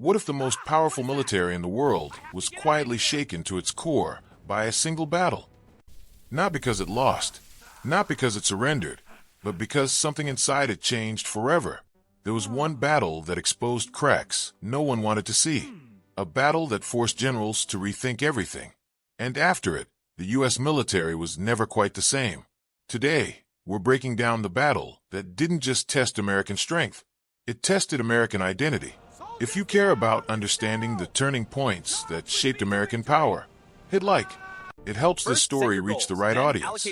What if the most powerful military in the world was quietly shaken to its core by a single battle? Not because it lost, not because it surrendered, but because something inside it changed forever. There was one battle that exposed cracks no one wanted to see. A battle that forced generals to rethink everything. And after it, the U.S. military was never quite the same. Today, we're breaking down the battle that didn't just test American strength. It tested American identity. If you care about understanding the turning points that shaped American power, hit like. It helps this story reach the right audience.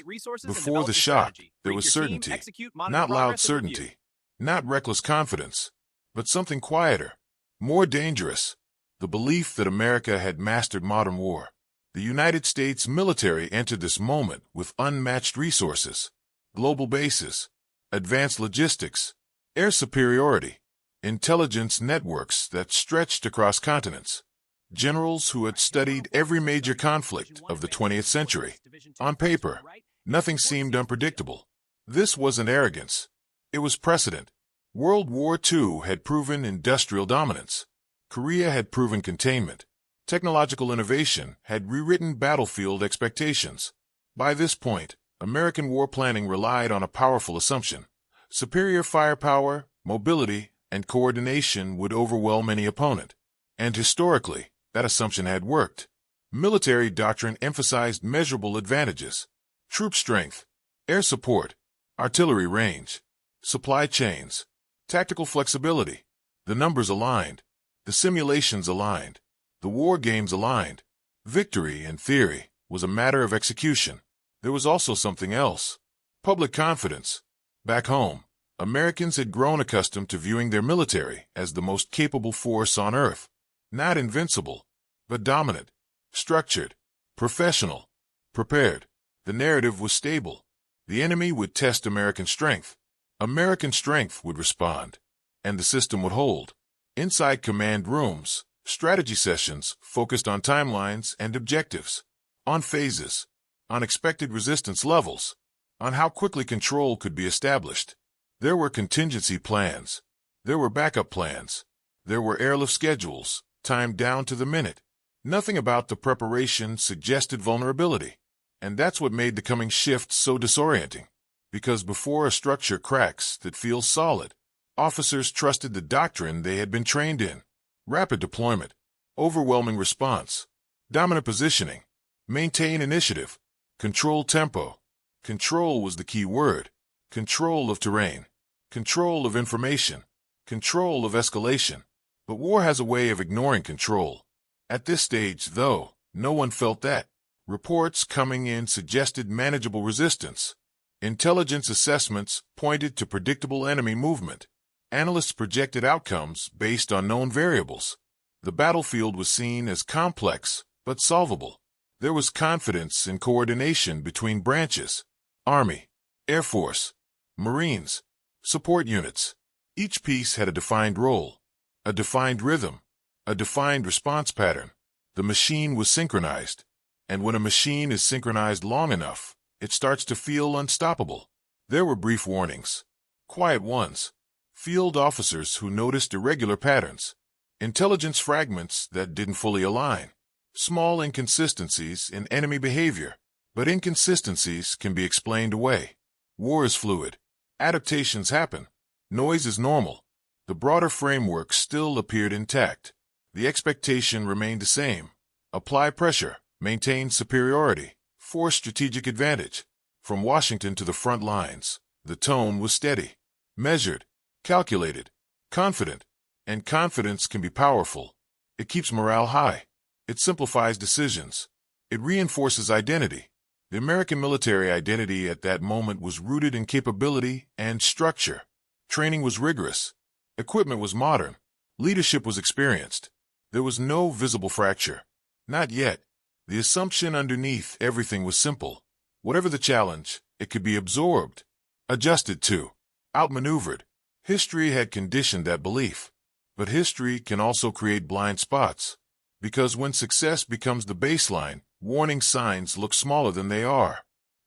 Before the shock, there was certainty. Not loud certainty. Not reckless confidence. But something quieter. More dangerous. The belief that America had mastered modern war. The United States military entered this moment with unmatched resources. Global bases. Advanced logistics. Air superiority. Intelligence networks that stretched across continents. Generals who had studied every major conflict of the 20th century. On paper, nothing seemed unpredictable. This wasn't arrogance. It was precedent. World War II had proven industrial dominance. Korea had proven containment. Technological innovation had rewritten battlefield expectations. By this point, American war planning relied on a powerful assumption. Superior firepower, mobility, and coordination would overwhelm any opponent. And historically, that assumption had worked. Military doctrine emphasized measurable advantages. Troop strength, air support, artillery range, supply chains, tactical flexibility. The numbers aligned. The simulations aligned. The war games aligned. Victory, in theory, was a matter of execution. There was also something else. Public confidence. Back home, Americans had grown accustomed to viewing their military as the most capable force on Earth. Not invincible, but dominant, structured, professional, prepared. The narrative was stable. The enemy would test American strength. American strength would respond. And the system would hold. Inside command rooms, strategy sessions focused on timelines and objectives, on phases, on expected resistance levels, on how quickly control could be established. There were contingency plans. There were backup plans. There were airlift schedules, timed down to the minute. Nothing about the preparation suggested vulnerability. And that's what made the coming shift so disorienting. Because before a structure cracks that feels solid, officers trusted the doctrine they had been trained in. Rapid deployment, overwhelming response, dominant positioning, maintain initiative, control tempo. Control was the key word. Control of terrain, control of information, control of escalation. But war has a way of ignoring control. At this stage, though, no one felt that. Reports coming in suggested manageable resistance. Intelligence assessments pointed to predictable enemy movement. Analysts projected outcomes based on known variables. The battlefield was seen as complex, but solvable. There was confidence in coordination between branches. Army, Air Force, Marines, support units. Each piece had a defined role, a defined rhythm, a defined response pattern. The machine was synchronized. And when a machine is synchronized long enough, it starts to feel unstoppable. There were brief warnings. Quiet ones. Field officers who noticed irregular patterns. Intelligence fragments that didn't fully align. Small inconsistencies in enemy behavior. But inconsistencies can be explained away. War is fluid. Adaptations happen. Noise is normal. The broader framework still appeared intact. The expectation remained the same. Apply pressure. Maintain superiority. Force strategic advantage. From Washington to the front lines, the tone was steady. Measured. Calculated. Confident. And confidence can be powerful. It keeps morale high. It simplifies decisions. It reinforces identity. The American military identity at that moment was rooted in capability and structure. Training was rigorous. Equipment was modern. Leadership was experienced. There was no visible fracture. Not yet. The assumption underneath everything was simple. Whatever the challenge, it could be absorbed, adjusted to, outmaneuvered. History had conditioned that belief. But history can also create blind spots. Because when success becomes the baseline, warning signs look smaller than they are.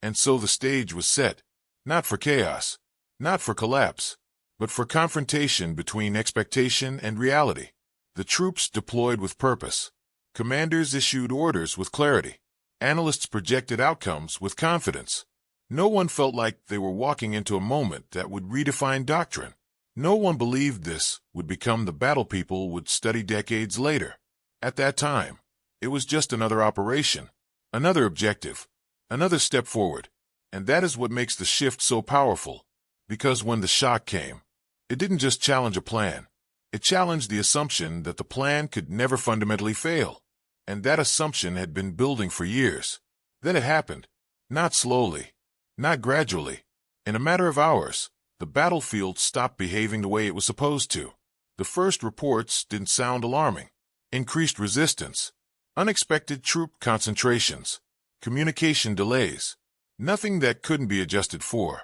And so the stage was set. Not for chaos. Not for collapse. But for confrontation between expectation and reality. The troops deployed with purpose. Commanders issued orders with clarity. Analysts projected outcomes with confidence. No one felt like they were walking into a moment that would redefine doctrine. No one believed this would become the battle people would study decades later. At that time, it was just another operation, another objective, another step forward. And that is what makes the shift so powerful. Because when the shock came, it didn't just challenge a plan. It challenged the assumption that the plan could never fundamentally fail. And that assumption had been building for years. Then it happened. Not slowly, not gradually. In a matter of hours, the battlefield stopped behaving the way it was supposed to. The first reports didn't sound alarming. Increased resistance, unexpected troop concentrations, communication delays. Nothing that couldn't be adjusted for.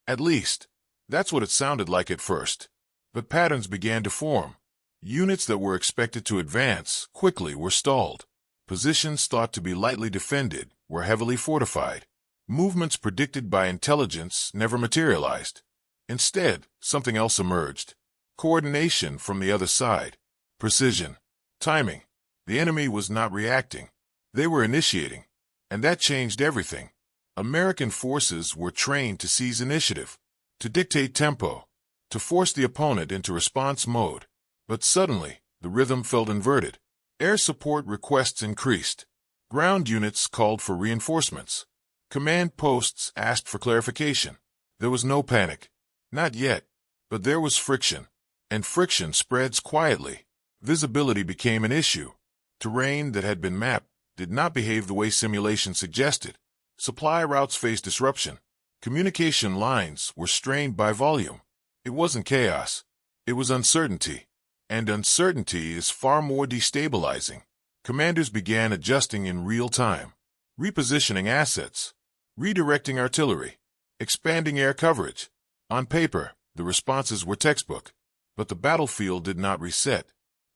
At least, that's what it sounded like at first. But patterns began to form. Units that were expected to advance quickly were stalled. Positions thought to be lightly defended were heavily fortified. Movements predicted by intelligence never materialized. Instead, something else emerged. Coordination from the other side. Precision. Timing. The enemy was not reacting. They were initiating. And that changed everything. American forces were trained to seize initiative, to dictate tempo, to force the opponent into response mode. But suddenly, the rhythm felt inverted. Air support requests increased. Ground units called for reinforcements. Command posts asked for clarification. There was no panic. Not yet. But there was friction. And friction spreads quietly. Visibility became an issue. Terrain that had been mapped did not behave the way simulation suggested. Supply routes faced disruption. Communication lines were strained by volume. It wasn't chaos. It was uncertainty. And uncertainty is far more destabilizing. Commanders began adjusting in real time, repositioning assets, redirecting artillery, expanding air coverage. On paper, the responses were textbook, but the battlefield did not reset.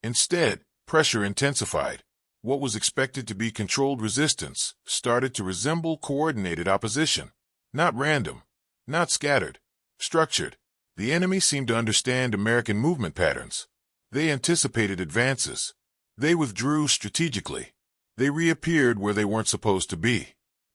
Instead, pressure intensified. What was expected to be controlled resistance started to resemble coordinated opposition. Not random, not scattered, structured. The enemy seemed to understand American movement patterns. They anticipated advances. They withdrew strategically. They reappeared where they weren't supposed to be.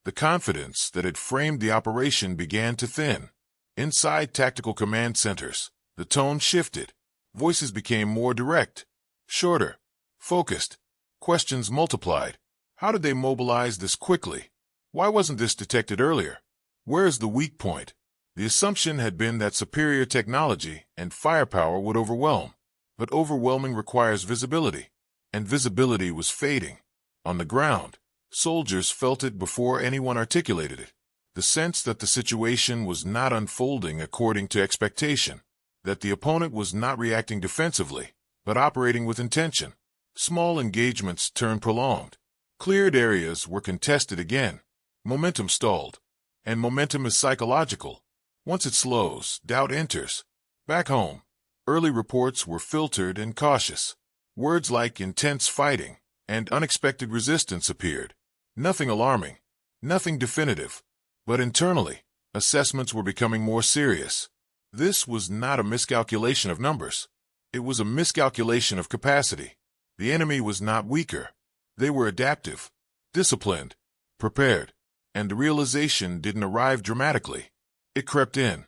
The confidence that had framed the operation began to thin. Inside tactical command centers, the tone shifted. Voices became more direct, shorter, focused. Questions multiplied. How did they mobilize this quickly? Why wasn't this detected earlier? Where is the weak point? The assumption had been that superior technology and firepower would overwhelm. But overwhelming requires visibility. And visibility was fading. On the ground, soldiers felt it before anyone articulated it. The sense that the situation was not unfolding according to expectation. That the opponent was not reacting defensively, but operating with intention. Small engagements turned prolonged. Cleared areas were contested again. Momentum stalled. And momentum is psychological. Once it slows, doubt enters. Back home, early reports were filtered and cautious. Words like intense fighting and unexpected resistance appeared. Nothing alarming, nothing definitive. But internally, assessments were becoming more serious. This was not a miscalculation of numbers. It was a miscalculation of capacity. The enemy was not weaker. They were adaptive, disciplined, prepared. And the realization didn't arrive dramatically. It crept in,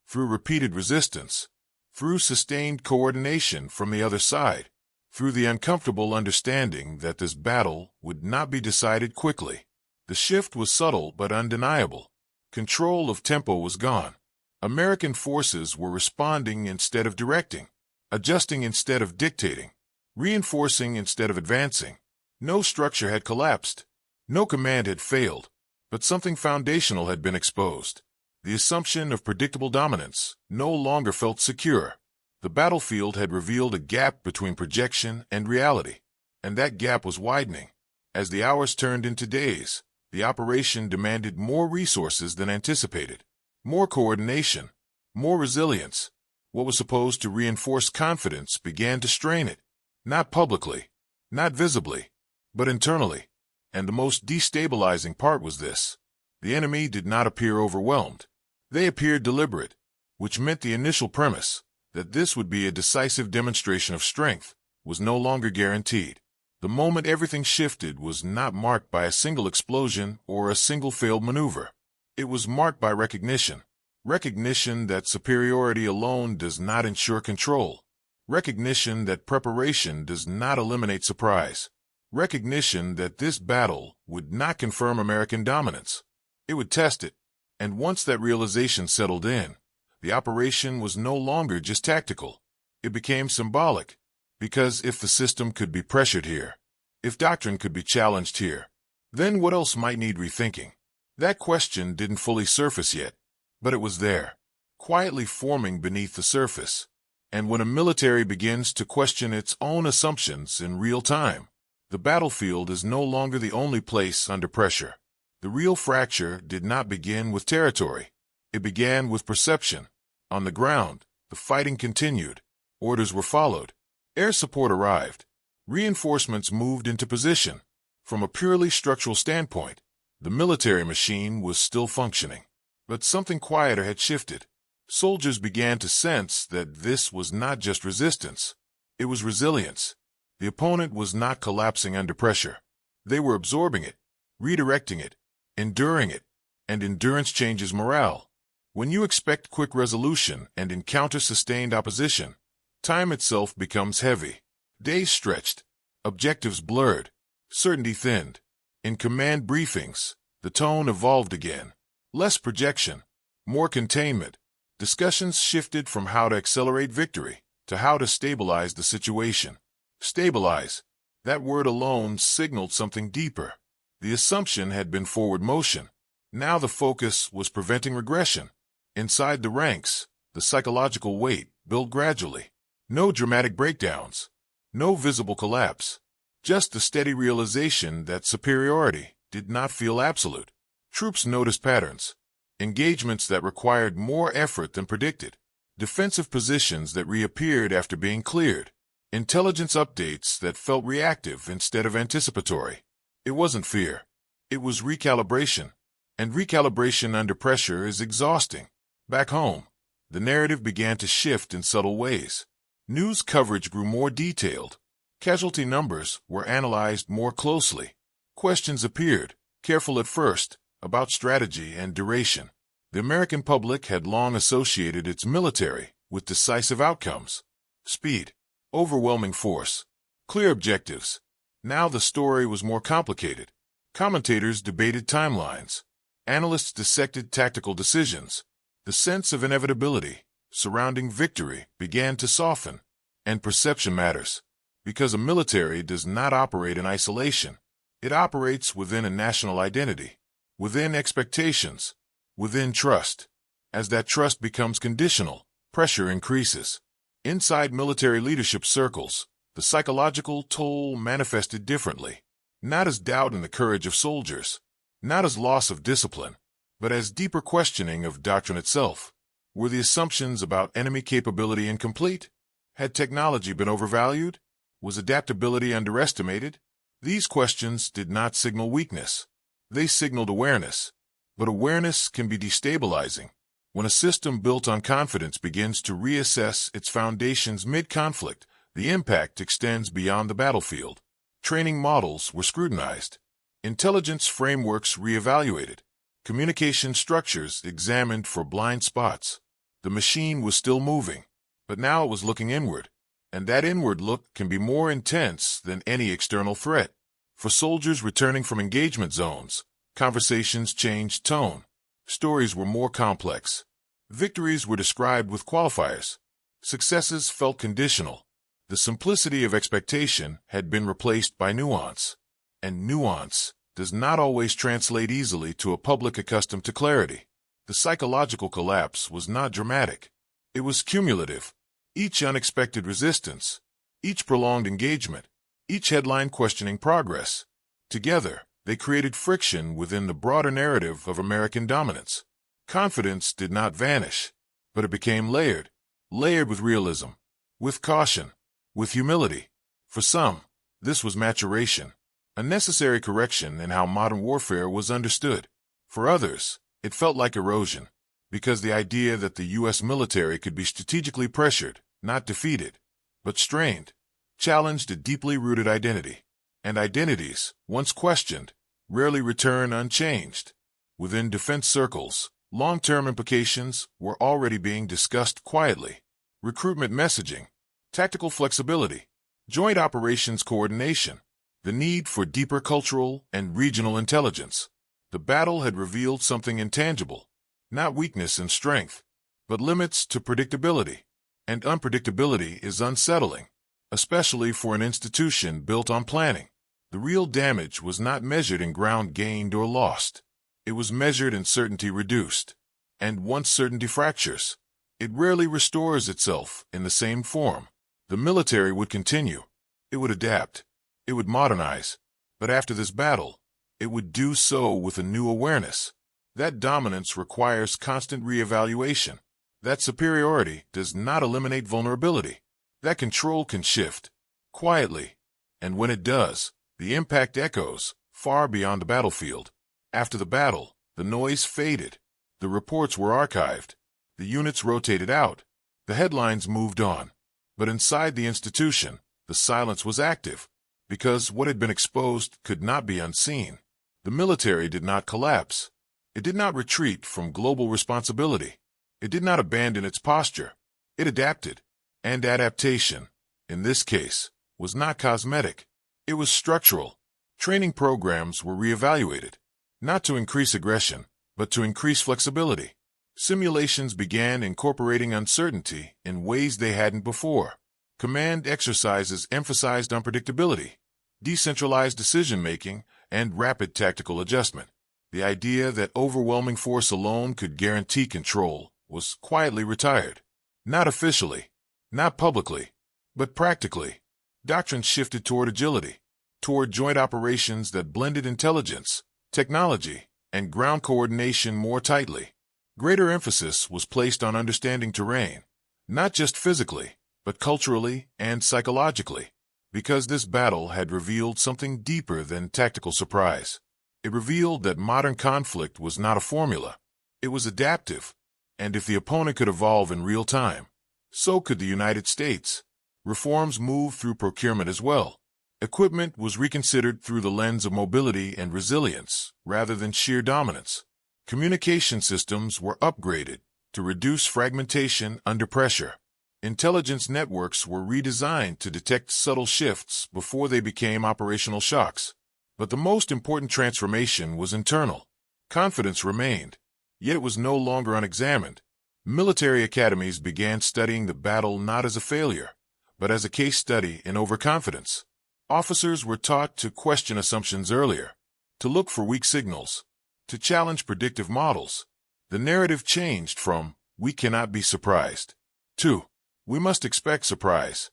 through repeated resistance, through sustained coordination from the other side, through the uncomfortable understanding that this battle would not be decided quickly. The shift was subtle but undeniable. Control of tempo was gone. American forces were responding instead of directing, adjusting instead of dictating, reinforcing instead of advancing. No structure had collapsed. No command had failed. But something foundational had been exposed. The assumption of predictable dominance no longer felt secure. The battlefield had revealed a gap between projection and reality. And that gap was widening. As the hours turned into days, the operation demanded more resources than anticipated. More coordination, more resilience. What was supposed to reinforce confidence began to strain it. Not publicly, not visibly, but internally. And the most destabilizing part was this. The enemy did not appear overwhelmed. They appeared deliberate, which meant the initial premise, that this would be a decisive demonstration of strength, was no longer guaranteed. The moment everything shifted was not marked by a single explosion or a single failed maneuver. It was marked by recognition. Recognition that superiority alone does not ensure control. Recognition that preparation does not eliminate surprise. Recognition that this battle would not confirm American dominance. It would test it. And once that realization settled in, the operation was no longer just tactical. It became symbolic. Because if the system could be pressured here, if doctrine could be challenged here, then what else might need rethinking? That question didn't fully surface yet, but it was there, quietly forming beneath the surface. And when a military begins to question its own assumptions in real time, the battlefield is no longer the only place under pressure. The real fracture did not begin with territory. It began with perception. On the ground, the fighting continued. Orders were followed. Air support arrived. Reinforcements moved into position. From a purely structural standpoint, the military machine was still functioning. But something quieter had shifted. Soldiers began to sense that this was not just resistance. It was resilience. The opponent was not collapsing under pressure. They were absorbing it, redirecting it, enduring it, and endurance changes morale. When you expect quick resolution and encounter sustained opposition, time itself becomes heavy. Days stretched, objectives blurred, certainty thinned. In command briefings, the tone evolved again. Less projection, more containment. Discussions shifted from how to accelerate victory to how to stabilize the situation. Stabilize. That word alone signaled something deeper. The assumption had been forward motion. Now the focus was preventing regression. Inside the ranks, the psychological weight built gradually. No dramatic breakdowns. No visible collapse. Just the steady realization that superiority did not feel absolute. Troops noticed patterns. Engagements that required more effort than predicted. Defensive positions that reappeared after being cleared. Intelligence updates that felt reactive instead of anticipatory. It wasn't fear. It was recalibration. And recalibration under pressure is exhausting. Back home, the narrative began to shift in subtle ways. News coverage grew more detailed. Casualty numbers were analyzed more closely. Questions appeared, careful at first, about strategy and duration. The American public had long associated its military with decisive outcomes. Speed, overwhelming force, clear objectives. Now the story was more complicated. Commentators debated timelines. Analysts dissected tactical decisions. The sense of inevitability surrounding victory began to soften. And perception matters, because a military does not operate in isolation. It operates within a national identity, within expectations, within trust. As that trust becomes conditional, pressure increases. Inside military leadership circles, the psychological toll manifested differently, not as doubt in the courage of soldiers, not as loss of discipline, but as deeper questioning of doctrine itself. Were the assumptions about enemy capability incomplete? Had technology been overvalued? Was adaptability underestimated? These questions did not signal weakness. They signaled awareness. But awareness can be destabilizing. When a system built on confidence begins to reassess its foundations mid-conflict, the impact extends beyond the battlefield. Training models were scrutinized. Intelligence frameworks reevaluated. Communication structures examined for blind spots. The machine was still moving, but now it was looking inward. And that inward look can be more intense than any external threat. For soldiers returning from engagement zones, conversations changed tone. Stories were more complex. Victories were described with qualifiers. Successes felt conditional. The simplicity of expectation had been replaced by nuance. And nuance does not always translate easily to a public accustomed to clarity. The psychological collapse was not dramatic. It was cumulative. Each unexpected resistance, each prolonged engagement, each headline questioning progress. Together, they created friction within the broader narrative of American dominance. Confidence did not vanish, but it became layered with realism, with caution, with humility. For some, this was maturation, a necessary correction in how modern warfare was understood. For others, it felt like erosion, because the idea that the U.S. military could be strategically pressured, not defeated, but strained, challenged a deeply rooted identity. And identities, once questioned, rarely return unchanged. Within defense circles, long-term implications were already being discussed quietly. Recruitment messaging, tactical flexibility, joint operations coordination, the need for deeper cultural and regional intelligence. The battle had revealed something intangible, not weakness and strength, but limits to predictability. And unpredictability is unsettling, especially for an institution built on planning. The real damage was not measured in ground gained or lost. It was measured in certainty reduced. And once certainty fractures, it rarely restores itself in the same form. The military would continue. It would adapt. It would modernize. But after this battle, it would do so with a new awareness. That dominance requires constant reevaluation. That superiority does not eliminate vulnerability. That control can shift, quietly, and when it does, the impact echoes far beyond the battlefield. After the battle, the noise faded. The reports were archived. The units rotated out. The headlines moved on. But inside the institution, the silence was active, because what had been exposed could not be unseen. The military did not collapse. It did not retreat from global responsibility. It did not abandon its posture. It adapted. And adaptation, in this case, was not cosmetic. It was structural. Training programs were reevaluated, not to increase aggression, but to increase flexibility. Simulations began incorporating uncertainty in ways they hadn't before. Command exercises emphasized unpredictability, decentralized decision-making, and rapid tactical adjustment. The idea that overwhelming force alone could guarantee control was quietly retired. Not officially, not publicly, but practically. Doctrine shifted toward agility, toward joint operations that blended intelligence, technology, and ground coordination more tightly. Greater emphasis was placed on understanding terrain, not just physically, but culturally and psychologically, because this battle had revealed something deeper than tactical surprise. It revealed that modern conflict was not a formula. It was adaptive. And if the opponent could evolve in real time, so could the United States. Reforms moved through procurement as well. Equipment was reconsidered through the lens of mobility and resilience, rather than sheer dominance. Communication systems were upgraded to reduce fragmentation under pressure. Intelligence networks were redesigned to detect subtle shifts before they became operational shocks. But the most important transformation was internal. Confidence remained, yet it was no longer unexamined. Military academies began studying the battle not as a failure, but as a case study in overconfidence. Officers were taught to question assumptions earlier, to look for weak signals, to challenge predictive models. The narrative changed from, "We cannot be surprised," to, "We must expect surprise."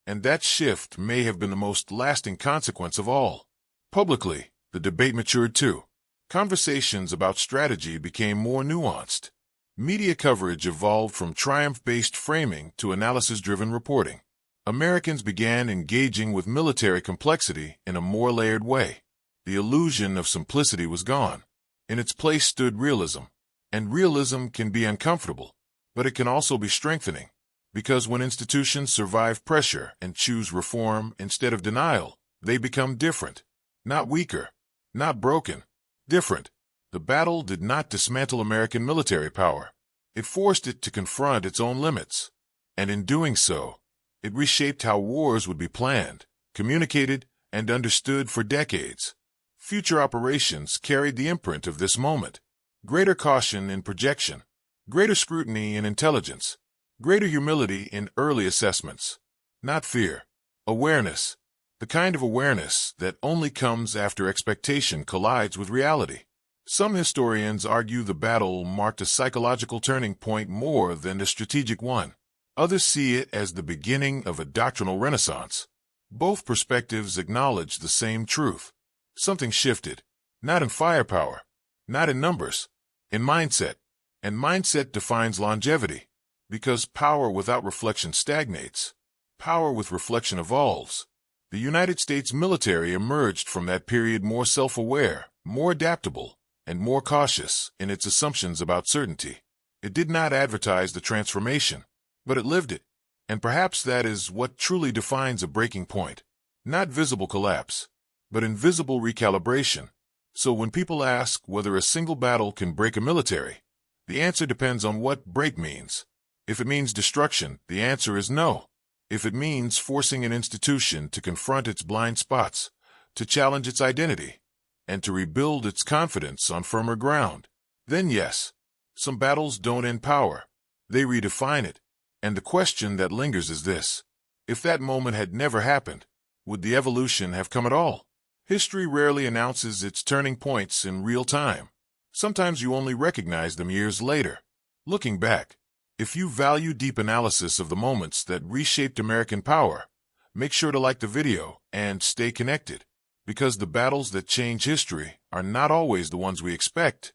And that shift may have been the most lasting consequence of all. Publicly, the debate matured too. Conversations about strategy became more nuanced. Media coverage evolved from triumph-based framing to analysis-driven reporting. Americans began engaging with military complexity in a more layered way. The illusion of simplicity was gone. In its place stood realism. And realism can be uncomfortable, but it can also be strengthening. Because when institutions survive pressure and choose reform instead of denial, they become different. Not weaker, not broken, different. The battle did not dismantle American military power. It forced it to confront its own limits. And in doing so, it reshaped how wars would be planned, communicated, and understood for decades. Future operations carried the imprint of this moment. Greater caution in projection, greater scrutiny in intelligence, greater humility in early assessments. Not fear, awareness. The kind of awareness that only comes after expectation collides with reality. Some historians argue the battle marked a psychological turning point more than a strategic one. Others see it as the beginning of a doctrinal renaissance. Both perspectives acknowledge the same truth. Something shifted, not in firepower, not in numbers, in mindset. And mindset defines longevity, because power without reflection stagnates. Power with reflection evolves. The United States military emerged from that period more self-aware, more adaptable, and more cautious in its assumptions about certainty. It did not advertise the transformation, but it lived it. And perhaps that is what truly defines a breaking point. Not visible collapse, but invisible recalibration. So when people ask whether a single battle can break a military, the answer depends on what break means. If it means destruction, the answer is no. If it means forcing an institution to confront its blind spots, to challenge its identity, and to rebuild its confidence on firmer ground, then yes, some battles don't end power. They redefine it. And the question that lingers is this: if that moment had never happened, would the evolution have come at all? History rarely announces its turning points in real time. Sometimes you only recognize them years later. Looking back, if you value deep analysis of the moments that reshaped American power, make sure to like the video and stay connected, because the battles that change history are not always the ones we expect.